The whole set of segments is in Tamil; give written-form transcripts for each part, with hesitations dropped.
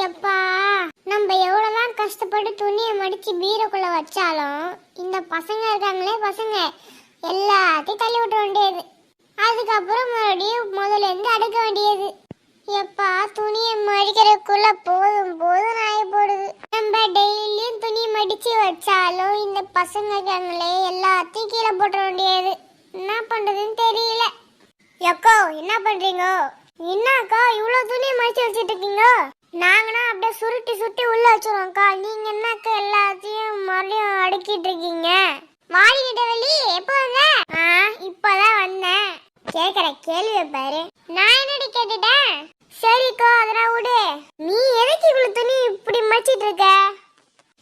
எப்பா, நம்ம எவ்வளவுதான் கஷ்டப்பட்டு துணியை மடிச்சு பீரோக்குள்ள வச்சாலும் இந்த பசங்க இருக்காங்களே பசங்க எல்லாத்தையும் தள்ளி விட்ட வேண்டியது. அதுக்கப்புறம் மறுபடியும் முதல்ல இருந்து அடுக்க வேண்டியது. எப்பா, துணியை மடிக்கிறதுக்குள்ள போதும் போதும் ஆகி போடுது. நம்ம டெய்லியும் துணி மடிச்சு வச்சாலும் இந்த பசங்க இருக்காங்களே எல்லாத்தையும் கீழே போட்ட வேண்டியது. என்ன பண்றதுன்னு தெரியல. எக்கோ, என்ன பண்றீங்க? என்னக்கா இவ்வளவு துணியை மடிச்சு வச்சுட்டு இருக்கீங்க? நாங்கன்னா அப்படியே சுருட்டி சுருட்டி உள்ள வச்சிருவோம்க்கா. நீங்க என்னக்கா எல்லாத்தையும் மறுபடியும் அடுக்கிட்டு இருக்கீங்க? வாடிக்கிட்ட வெளி எப்போ வந்த? இப்பதான் வந்தேன். கேக்குற கேள்வியை பாரு. நான் என்னடி கேட்டுட்டேன்? சரிக்கா, அதெல்லாம் விடு. நீ எதுக்கு இவ்வளவு துணி இப்படி மடிச்சிட்டு இருக்க?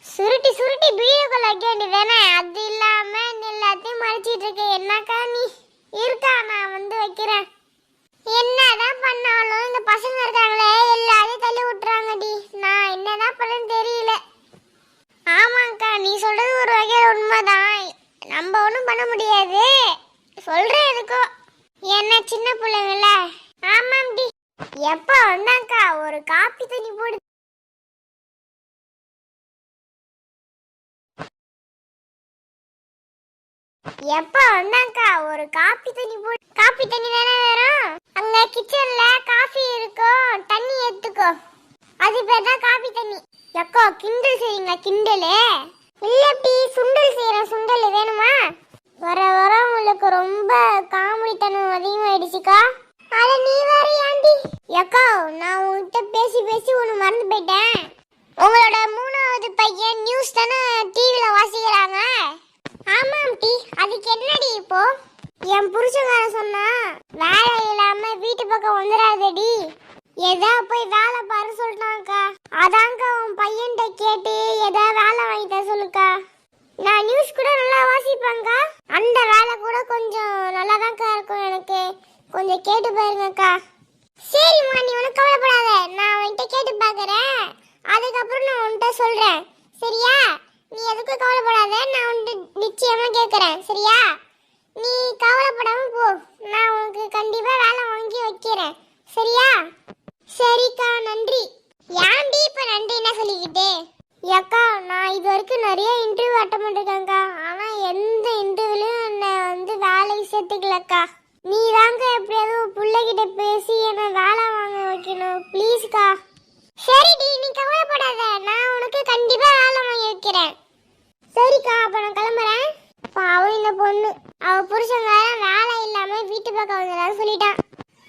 சுருட்டி சுருட்டி பீரோக்குள்ள வைக்க வேண்டியதானே? அது இல்லாம எல்லாத்தையும் மடிச்சிட்டு இருக்க. என்னக்கா நீ இருக்கா? நான் வந்து வைக்கிறேன். என்னதான் பண்ணாலும் இந்த பசங்க இருக்காங்களே எல்லாரையும் தள்ளி விட்டுறாங்கடி. நான் என்னதான் பண்ணன்னு தெரியல. ஆமாக்கா, நீ சொல்றது ஒரு வகையில் உண்மைதான். நம்ம ஒன்றும் பண்ண முடியாது. சொல்றேன் எதுக்கோ, என்ன சின்ன பிள்ளைங்கள. ஆமாம்டி. எப்ப வந்தாக்கா ஒரு காப்பி தண்ணி போடு. எப்ப வந்தாக்கா ஒரு காப்பி தண்ணி போடு. காப்பி தண்ணி தானே வேணும்? அங்க கிச்சன்ல காஃபி இருக்கும், தண்ணி எடுத்துக்கோ. அது பேர் தான் காப்பி தண்ணி. எக்கோ, கிண்டல் செய்யுங்க கிண்டலு. இல்லப்படி, சுண்டல் செய்யறேன். சுண்டல் வேணுமா? வர வர உங்களுக்கு ரொம்ப காமெடித்தனம் அதிகமாயிடுச்சுக்கா. அட நீ வேற ஏண்டி? எக்கோ, நான் உன்கிட்ட பேசி பேசி ஒன்று மறந்து போயிட்டேன். உங்களோட 3வது பையன் நியூஸ் தானே டிவில வாசிக்கிறாங்க? ஆமாம் டி. அதுக்கு என்னடி இப்போ? என் புருஷங்காரன் சொன்னா வேலை இல்லாம வீட்டு பக்கம் வந்துடாதடி, ஏதா போய் வேலை பாரு சொல்லிட்டாங்கக்கா. அதாங்க உன் பையன்கிட்ட கேட்டு ஏதா வேலை வாங்கிட்ட சொல்லுக்கா. நான் நியூஸ் கூட நல்லா வாசிப்பேங்க்கா. அந்த வேலை கூட கொஞ்சம் நல்லா தான்க்கா இருக்கும். எனக்கு கொஞ்சம் கேட்டு பாருங்கக்கா. சரிம்மா, நீ ஒன்றும் கவலைப்படாத. நான் அவன்கிட்ட கேட்டு பார்க்குறேன். அதுக்கப்புறம் நான் உன்கிட்ட சொல்கிறேன். சரியா? நீ எதுக்கும் கவலைப்படாத. நான் உன்கிட்ட நிச்சயமாக கேட்குறேன். சரியா? நீ கவலைப்படாம போ. நான் உனக்கு கண்டிப்பா வேலை வாங்கி வைக்கிறேன். சரியா? சரிக்கா, நன்றி. ஏன்டி இப்ப நன்றி என்ன சொல்லிக்கிட்டு? அக்கா, நான் இது வரைக்கும் நிறைய இன்டர்வியூ அட்டன் பண்ணிருக்கேன்க்கா. ஆனா எந்த இன்டர்வியூலையும் என்னை வந்து வேலைக்கு சேர்த்துக்கலக்கா. நீ தாங்க எப்படியாவது பிள்ளைகிட்ட பேசி என்னை வேலை வாங்க வைக்கணும். ப்ளீஸ்க்கா. சரிடி, நீ கவலைப்படாத. நான் உனக்கு கண்டிப்பா வேலை வாங்கி வைக்கிறேன். சரிக்கா, அப்ப நான் கிளம்புறேன். பாவம் இந்த பொண்ணு, அவ புருஷங்காரன் வேலை இல்லாம வீட்டு பக்கம் வந்துடான்னு சொல்லிட்டான்.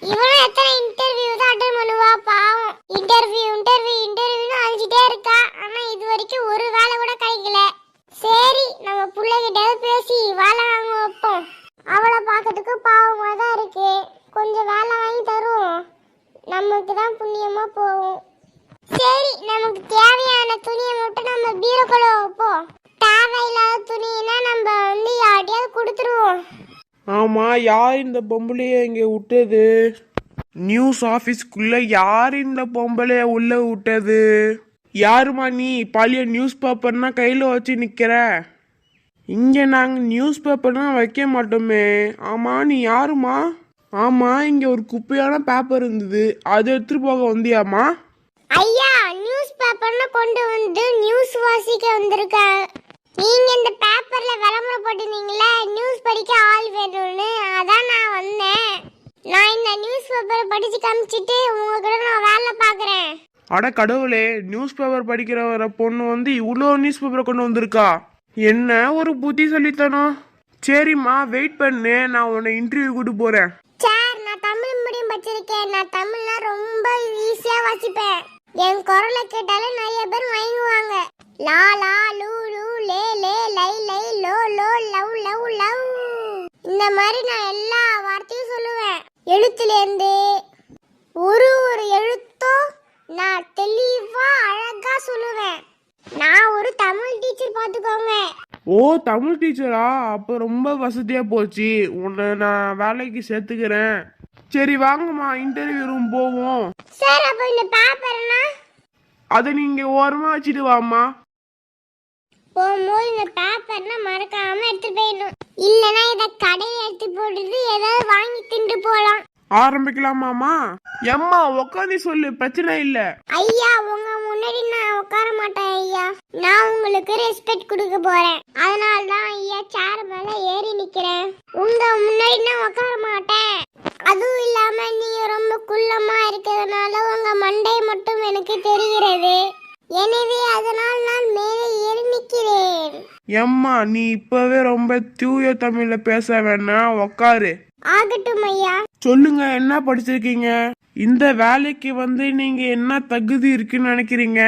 இவனும் எத்தனை இன்டர்வியூ தான் அட்டன் பண்ணுவா பாவம். இன்டர்வியூ இன்டர்வியூ இன்டர்வியூன்னு அழிஞ்சிட்டே இருக்கா. ஆனா இது வரைக்கும் ஒரு வேலை கூட கிடைக்கல. சரி, நம்ம பிள்ளைகிட்ட பேசி வேலை வாங்க வைப்போம். அவளை பார்க்கறதுக்கு பாவமா தான் இருக்கு. கொஞ்சம் வேலை வாங்கி தருவோம், நமக்கு தான் புண்ணியமா போகும். சரி, நமக்கு தேவையான துணியை மட்டும் நம்ம பீரோக்குள்ள வைப்போம். தேவையில்லாத துணினா நம்ம வந்து யார்ட்டையாவது கொடுத்துருவோம். ஆமா, யார் இந்த பொம்பளைய இங்க விட்டது? நியூஸ் ஆபீஸ்க்குள்ள யார் இந்த பொம்பளைய உள்ள விட்டது? யாருமா நீ? பழைய நியூஸ் பேப்பர்னா கையில வச்சு நிக்கிற. இங்க நாங்க நியூஸ் பேப்பர்னா வைக்க மாட்டோமே. ஆமா, நீ யாருமா? ஆமா, இங்க ஒரு குப்பையான பேப்பர் இருந்தது, அதை எடுத்துட்டு போக வந்தியாமா? ஐயா, நியூஸ் பேப்பர்னு கொண்டு வந்து நியூஸ் வாசிக்க வந்திருக்கேன். நீங்க இந்த பேப்பர்ல விளம்பரம் போட்டிருந்தீங்களே நியூஸ் படிக்க ஆள் வேணும்னு, அதான் நான் வந்தேன். நான் இந்த நியூஸ் பேப்பரை படிச்சு காமிச்சிட்டு உங்க கூட நான் வேலை பார்க்குறேன். அட கடவுளே, நியூஸ் பேப்பர் படிக்கிற வர பொண்ணு வந்து இவ்வளோ நியூஸ் பேப்பரை கொண்டு வந்திருக்கா. என்ன ஒரு புத்திசாலித்தனம். சரிம்மா, வெயிட் பண்ணு, நான் உன்னை இன்டர்வியூ கூட்டு போறேன். சார், நான் தமிழ் மீடியம் படிச்சிருக்கேன். நான் தமிழ்ல ரொம்ப ஈஸியா வாசிப்பேன். என் குரலை கேட்டாலே நிறைய பேர் மயங்குவாங்க. லா லா லூ லூ லே லே லை லை லோ லோ லவ் லவ் லவ், இந்த மாதிரி நான் எல்லா வார்த்தையும் சொல்லுவேன். எழுத்துலேருந்து ஒரு ஒரு எழுத்தும் நான் தெளிவா அழகா சொல்லுவேன். நான் ஒரு தமிழ் டீச்சர், பார்த்துக்கோங்க. ஓ, தமிழ் டீச்சரா? அப்போ ரொம்ப வசதியா போச்சு. உன்னை நான் வேலைக்கு சேர்த்துக்கிறேன். சரி வாங்கம்மா, இன்டர்வியூ ரூம் போவோம். சார், அப்போ இந்த பேப்பர்னா அதை நீங்க ஓரமா வச்சுட்டு வாமா. போகும்போது இந்த பேப்பர்னா மறக்காம எடுத்துட்டு போயிடணும். இல்லைன்னா இதை கடையில் எடுத்து போட்டுட்டு ஏதாவது வாங்கி தின்று போகலாம். ஆரம்பிக்கலாமாமா? எம்மா உக்காந்து சொல்லு, பிரச்சனை இல்ல. ஐயா உங்க முன்னாடி நான் உட்கார மாட்டேன் ஐயா. நான் உங்களுக்கு ரெஸ்பெக்ட் கொடுக்க போறேன். அதனால தான் ஐயா சேர் மேல ஏறி நிக்கிறேன். உங்க முன்னாடி நான் உட்கார மாட்டேன். அதுவும் இல்லாம நீங்க ரொம்ப குள்ளமா இருக்கிறதுனால உங்க மண்டை மட்டும் எனக்கு தெரிகிறது. எனவே அதனால் நான் மேலே ஏறி நிக்கிறேன். எம்மா நீ இப்பவே ரொம்ப தூய தமிழ்ல பேச வேணாம், உக்காரு. ஆகட்டும் ஐயா. சொல்லுங்க, என்ன படிச்சிருக்கீங்க? இந்த வேலைக்கு வந்து நீங்க என்ன தகுதி இருக்குன்னு நினைக்கிறீங்க?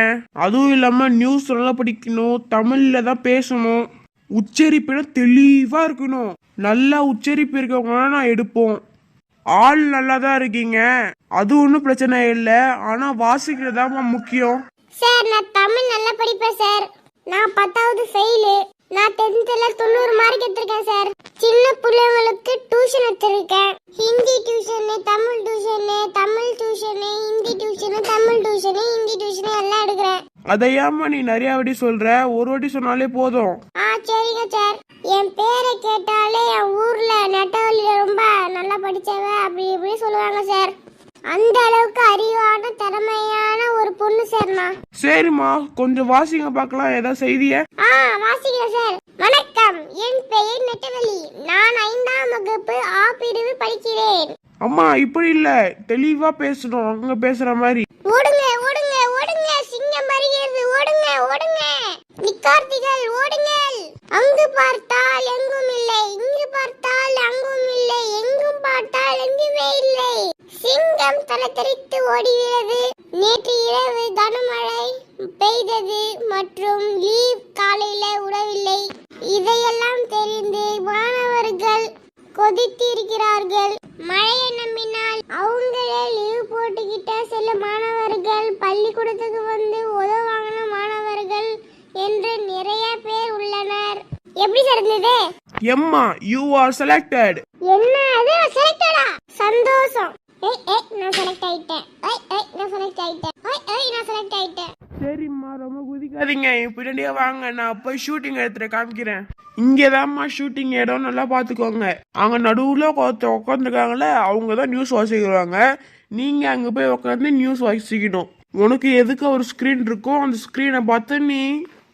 அதுவும் இல்லாம நியூஸ் நல்லா படிக்கணும், தமிழ்ல தான் பேசணும், உச்சரிப்புனா தெளிவா இருக்கணும். நல்லா உச்சரிப்பு இருக்கவங்க நான் எடுப்போம். ஆள் நல்லா தான் இருக்கீங்க, அது ஒன்றும் பிரச்சனை இல்லை. ஆனா வாசிக்கிறதாமா முக்கியம். சார் நான் தமிழ் நல்லா படிப்பேன் சார். நான் 10வது ஃபெயிலு. நான் 10th-ல 90 மார்க் எடுத்திருக்கேன் சார். சின்ன பிள்ளைங்களுக்கு டியூஷன் எடுத்திருக்கேன். Hindi tuition, Tamil tuition, Tamil tuition, Hindi tuition, Tamil tuition, Hindi tuition எல்லாம் எடுக்கிறேன். அதையாம நீ நிறைய வாட்டி சொல்ற, ஒரு வாட்டி சொன்னாலே போதும். சரிங்க சார். என் பேரை கேட்டாலே என் ஊர்ல நெட்டவழியில ரொம்ப நல்லா படிச்சவ அப்படி இப்படி சொல்லுவாங்க சார். அந்த அளவுக்கு அறிவான திறமையான ஒரு பொண்ணு சார் நான். சரிம்மா, கொஞ்சம் வாசிங்க பார்க்கலாம், ஏதாவது செய்திய. வாசிக்கிறேன் சார். வணக்கம், என் பெயர் நெட்டவழி. நான் 5ஆம் வகுப்பு ஆ பிரிவு படிக்கிறேன். அம்மா இப்படி இல்ல, தெளிவா பேசணும், அங்க பேசுற மாதிரி. ஓடுங்க ஓடுங்க ஓடுங்க, சிங்கம் வருகிறது, ஓடுங்க ஓடுங்க. நிக்கார்த்திகள் ஓடுங்கள். அங்கு பார்த்தால் எங்கும் இல்லை, இங்கு பார்த்தால் அங்கும் இல்லை, எங்கும் பார்த்தால் எங்குமே இல்லை. சிங்கம் தலத்தரித்து ஓடுகிறது. நேற்று இரவு கனமழை பெய்தது மற்றும் லீவ் காலையில உடவில்லை. இதையெல்லாம் தெரிந்து மாணவர்கள் கொதித்திருக்கிறார்கள். மழையை நம்பினால் அவங்களே லீவ் போட்டுக்கிட்ட சில மாணவர்கள் பள்ளிக்கூடத்துக்கு வந்து உதவாங்கின மாணவர்கள் என்று நிறைய பேர் உள்ளனர். எப்படி சார் இருந்தது? எம்மா யூ ஆர் செலக்டட். என்ன அது செலக்டடா? சந்தோஷம். நான் செலக்ட் ஆயிட்டேன். நான் செலக்ட் ஆயிட்டேன். நான் செலக்ட் ஆயிட்டேன். சரிம்மா, ரொம்ப குதிக்காதீங்க, பின்னாடியே வாங்க, நான் போய் ஷூட்டிங் எடுத்துட்டு காமிக்கிறேன். இங்கேதாம்மா ஷூட்டிங் இடம், நல்லா பார்த்துக்கோங்க. அங்கே நடுவில் உட்காந்துருக்காங்களே, அவங்க தான் நியூஸ் வாசிக்கிறாங்க. நீங்கள் அங்கே போய் உட்காந்து நியூஸ் வாசிக்கணும். உனக்கு எதுக்கு ஒரு ஸ்க்ரீன் இருக்கோ அந்த ஸ்க்ரீனை பார்த்து நீ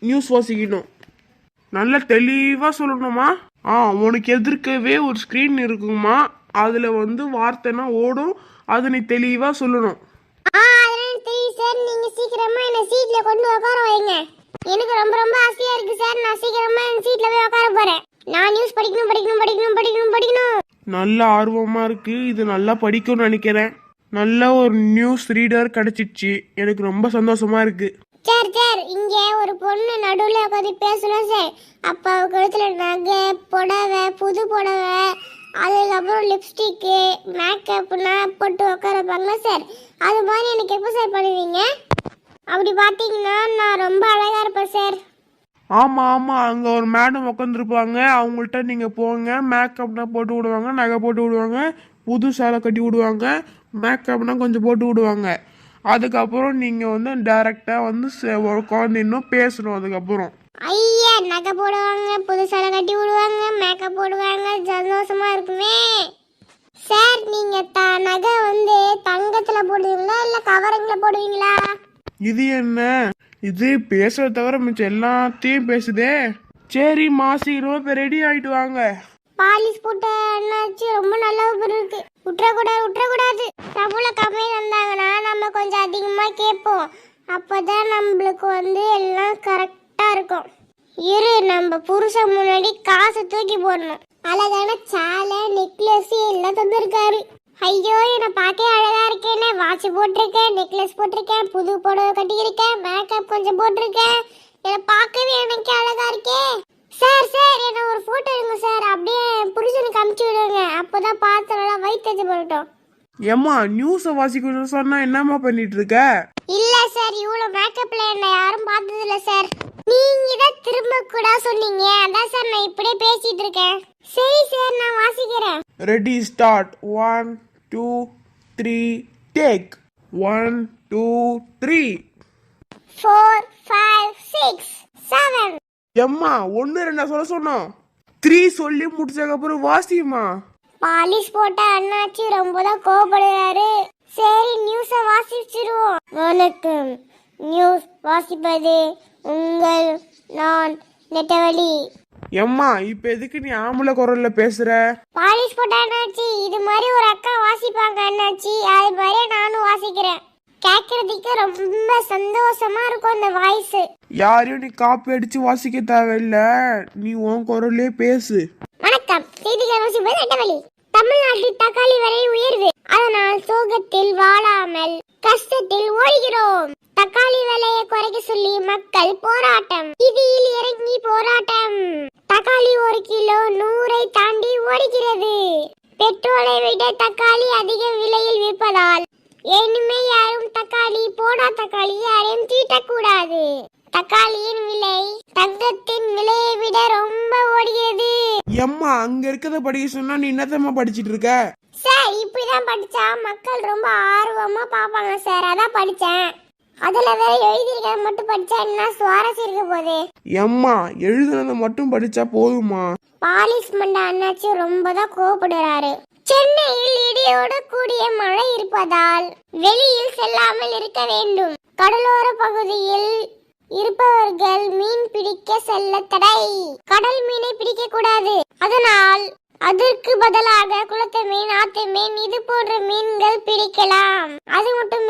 நியூஸ் வாசிக்கணும். நல்லா தெளிவாக சொல்லணுமா? உனக்கு எதிர்க்கவே ஒரு ஸ்க்ரீன் இருக்குமா, அதில் வந்து வார்த்தைனா ஓடும், அது நீ தெளிவாக சொல்லணும். சார் நீங்க சீக்கிரமா என்ன சீட்ல கொண்டு உட்கார வைங்க. எனக்கு ரொம்ப ரொம்ப ஆசையா இருக்கு சார். நான் சீக்கிரமா என் சீட்ல போய் உட்கார போறேன். நான் நியூஸ் படிக்கணும் படிக்கணும் படிக்கணும் படிக்கணும் படிக்கணும். நல்ல ஆர்வமா இருக்கு, இது நல்லா படிக்கும்னு நினைக்கிறேன். நல்ல ஒரு நியூஸ் ரீடர் கிடைச்சிடுச்சு, எனக்கு ரொம்ப சந்தோஷமா இருக்கு. சார் இங்க ஒரு பொண்ணு நடுவுல உட்காந்து பேசணும் சார். அப்ப அவ கழுத்துல நகை, புடவை, புது புடவை, அதுக்கப்புறம் லிப்ஸ்டிக்கு, மேக்கப்லாம் போட்டு உட்காரப்பாங்களா சார். அது மாதிரி எனக்கு எப்போ சார் பண்ணுவீங்க? அப்படி பார்த்தீங்கன்னா நான் ரொம்ப அழகா இருப்பேன் சார். ஆமா ஆமா, அங்க ஒரு மேடம் உட்காந்துருப்பாங்க, அவங்கள்ட்ட நீங்க போங்க, மேக்கப்னா போட்டு விடுவாங்க, நகை போட்டு விடுவாங்க, புது சேலை கட்டி விடுவாங்க, மேக்கப்னா கொஞ்சம் போட்டு விடுவாங்க. அதுக்கப்புறம் நீங்க வந்து டைரக்டா வந்து குழந்தைன்னும் பேசணும். அதுக்கப்புறம் ஐயா நகை போடுவாங்க, புது சேலை கட்டி விடுவாங்க, மேக்கப் போடுவாங்க, சந்தோஷமா இருக்குமே சார். நீங்க நகை வந்து தங்கத்துல போடுவீங்களா இல்ல கவரிங்ல போடுவீங்களா? இது என்ன இது, பேசுறத தவிர மிச்சம் எல்லாத்தையும் பேசுதே. சரிம்மா, சீக்கிரமா இப்போ ரெடி ஆயிட்டு வாங்க. பாலிஷ் போட்ட அண்ணாச்சி ரொம்ப நல்லா இருக்கு. விட்டுறக்கூடாது. சம்பளம் கம்மி தந்தாங்கன்னா நம்ம கொஞ்சம் அதிகமா கேட்போம். அப்பதான் நம்மளுக்கு வந்து எல்லாம் கரெக்டா இருக்கும். நம்ம புருஷன் முன்னாடி காசை தூக்கி போடணும். அழகான சாலை, நெக்லஸ் எல்லாம் தந்துருக்காரு. ஐயோ என்ன பார்க்க அழகா இருக்கேன்னு வாட்ச் போட்டிருக்கேன், நெக்லஸ் போட்டிருக்கேன், புது புடவை கட்டியிருக்கேன், மேக்கப் கொஞ்சம் போட்டிருக்கேன். என்னை பார்க்கவே எனக்கு அழகா இருக்கே. சார் என்ன ஒரு போட்டோ எடுங்க சார். அப்படியே புருஷனுக்கு அமுச்சு விடுங்க, அப்பதான் பார்த்தோம்னா வயிற்று போட்டோம். ஏம்மா நியூஸை வாசிக்கணும்னு சொன்னா என்னம்மா பண்ணிட்டு இருக்க? இல்ல சார், இவ்வளவு மேக்கப்ல என்ன யாரும் பார்த்தது இல்ல சார். நீங்க தான் திரும்ப கூட சொன்னீங்க, அதான் சார் நான் இப்படியே பேசிட்டு இருக்கேன். சரி சார், நான் வாசிக்கிறேன். Ready start. 1 2 3 டேக். 1 2 3 4 5 6 7. எம்மா 1 2 சொல்ல சொன்னோம். 3 சொல்லி முடிச்சதுக்கு அப்புறம் வாசிமா. பாலிஷ் போட்ட அண்ணாச்சி ரொம்ப தான் கோபப்படுறாரு. சரி நியூஸ வாசிச்சிருவோம். வணக்கம், நியூஸ் வாசிப்பது உங்கள் நான் நெட்டவழி. எம்மா இப்ப எதுக்கு நீ ஆம்பளை குரல்ல பேசுற? பாலிஷ் போட்ட அண்ணாச்சி இது மாதிரி ஒரு அக்கா வாசிப்பாங்க அண்ணாச்சி, அது மாதிரி நானும் வாசிக்கிறேன். கேட்கறதுக்கு ரொம்ப சந்தோஷமா இருக்கும் அந்த வாய்ஸ். யாரையும் நீ காப்பி அடிச்சு வாசிக்க தேவையில்ல, நீ உன் குரல்லே பேசு. வணக்கம், செய்திகள் வாசிப்பது நெட்டவழி. தமிழ்நாட்டில் தக்காளி விலை உயர்வு, அதனால் சோகத்தில் வாழாமல் கஷ்டத்தில் ஓடுகிறோம். தக்காளி விலையை குறைக்க சொல்லி மக்கள் போராட்டம், வீதியில் இறங்கி போராட்டம். தக்காளி 1 கிலோ 100 தாண்டி ஓடுகிறது. பெட்ரோலை விட தக்காளி அதிக விலையில் விற்பதால் இனிமே யாரும் தக்காளி போடா தக்காளி யாரையும் தீட்டக்கூடாது. தக்காளியின் விலை தங்கத்தின் விலையை விட ரொம்ப ஓடுகிறது. எம்மா அங்க இருக்கிறத படிக்க சொன்னா நீ என்னத்தம்மா படிச்சிட்டு இருக்க? சார் இப்படிதான் படிச்சா மக்கள் ரொம்ப ஆர்வமா பாப்பாங்க சார், அதான் படிச்சேன். அதுல வேற எழுதிருக்கிறத மட்டும் படிச்சா என்ன சுவாரஸ்யம் இருக்க போகுது? எம்மா எழுதுனதை மட்டும் படிச்சா போதுமா? பாலிஷ் மண்ட அண்ணாச்சி ரொம்ப தான் கோபப்படுறாரு. சென்னையில் இடியோடு கூடிய மழை இருப்பதால் வெளியில் செல்லாமல் இருக்க வேண்டும். கடலோர பகுதியில் இருப்பவர்கள் மீன் பிடிக்க செல்ல தடை. கடல் மீனை பிடிக்க கூடாது, அதனால் அதற்கு பதிலாக குளத்து மீன், ஆத்து மீன் இது போன்ற மீன்கள் பிடிக்கலாம். அது மட்டும்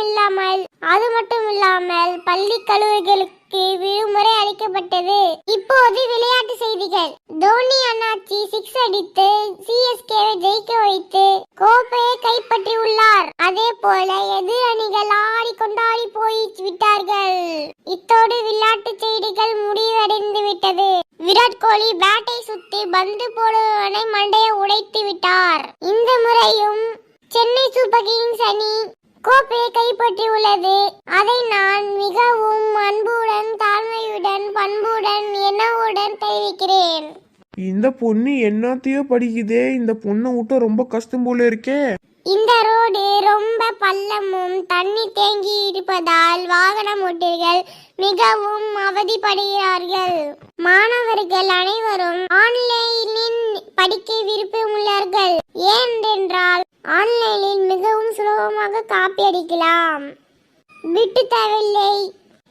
இல்லாமல் பள்ளி கல்லூரிகளுக்கு விடுமுறை அளிக்கப்பட்டது. இப்போது விளையாட்டு செய்திகள். தோனி அண்ணாச்சி 6 அடித்து சிஎஸ்கேவை ஜெயிக்க வைத்து கோப்பையை கைப்பற்றி உள்ளார். அதே போல எதிர் அணிகள் ஆடி கொண்டாடி போய் விட்டார்கள். இத்தோடு விளையாட்டு செய்திகள் முடிவடைந்து விட்டது. விராட் கோலி பேட்டை சுத்தி பந்து போடுவனை மண்டையை உடைத்து விட்டார். இந்த முறையும் சென்னை சூப்பர் கிங்ஸ் அணி கோப்பையை கைப்பற்றி உள்ளது. அதை நான் மிகவும் அன்புடன், தாழ்மையுடன், பண்புடன், என்னவுடன் தெரிவிக்கிறேன். இந்த பொண்ணு என்னத்தையோ படிக்குதே, இந்த பொண்ணை விட்டு ரொம்ப கஷ்டம் போல இருக்கே. இந்த ரோடு ரொம்ப பள்ளமும் தண்ணி தேங்கி இருப்பதால் வாகன ஓட்டிகள் மிகவும் அவதிப்படுகிறார்கள். மாணவர்கள் அனைவரும் ஆன்லைனில் படிக்க விருப்பமுள்ளார்கள். ஏனென்றால் ஆன்லைனில் மிகவும் சுலபமாக காப்பி அடிக்கலாம். விட்டு தேவையில்லை,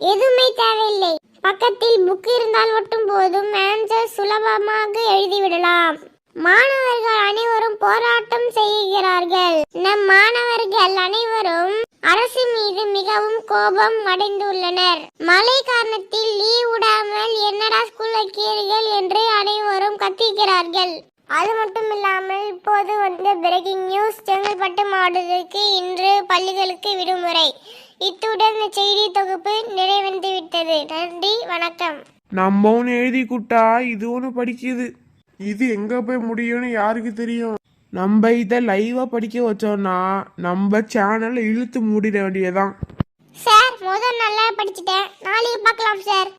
எதுவுமே தேவையில்லை. பக்கத்தில் புக் இருந்தால் மட்டும் போதும், ஆன்சர் சுலபமாக எழுதிவிடலாம். மாணவர்கள் அனைவரும் போராட்டம் செய்கிறார்கள். நம் மாணவர்கள் அனைவரும் அரசு மீது மிகவும் கோபம் அடைந்துள்ளனர். மழை காரணத்தில் லீவ் விடாமல் என்னடா ஸ்கூல் வைக்கிறீர்கள் என்று அனைவரும் கத்துகிறார்கள். அது மட்டும் இல்லாமல் இப்போது வந்த பிரேக்கிங் நியூஸ், செங்கல்பட்டு மாவட்டத்திற்கு இன்று பள்ளிகளுக்கு விடுமுறை. இத்துடன் செய்தி தொகுப்பு நிறைவடைந்து விட்டது. நன்றி, வணக்கம். நம்ம ஒன்று எழுதி கூட்டா இது ஒன்று படிக்குது. இது எங்க போய் முடியும்னு யாருக்கு தெரியும்? நம்ம இதை லைவா படிக்க வச்சோம்னா நம்ம சேனலை இழுத்து மூடிட வேண்டியதான். சார் முதல் நல்லா படிச்சுட்டேன், நாளைக்கு பார்க்கலாம் சார்.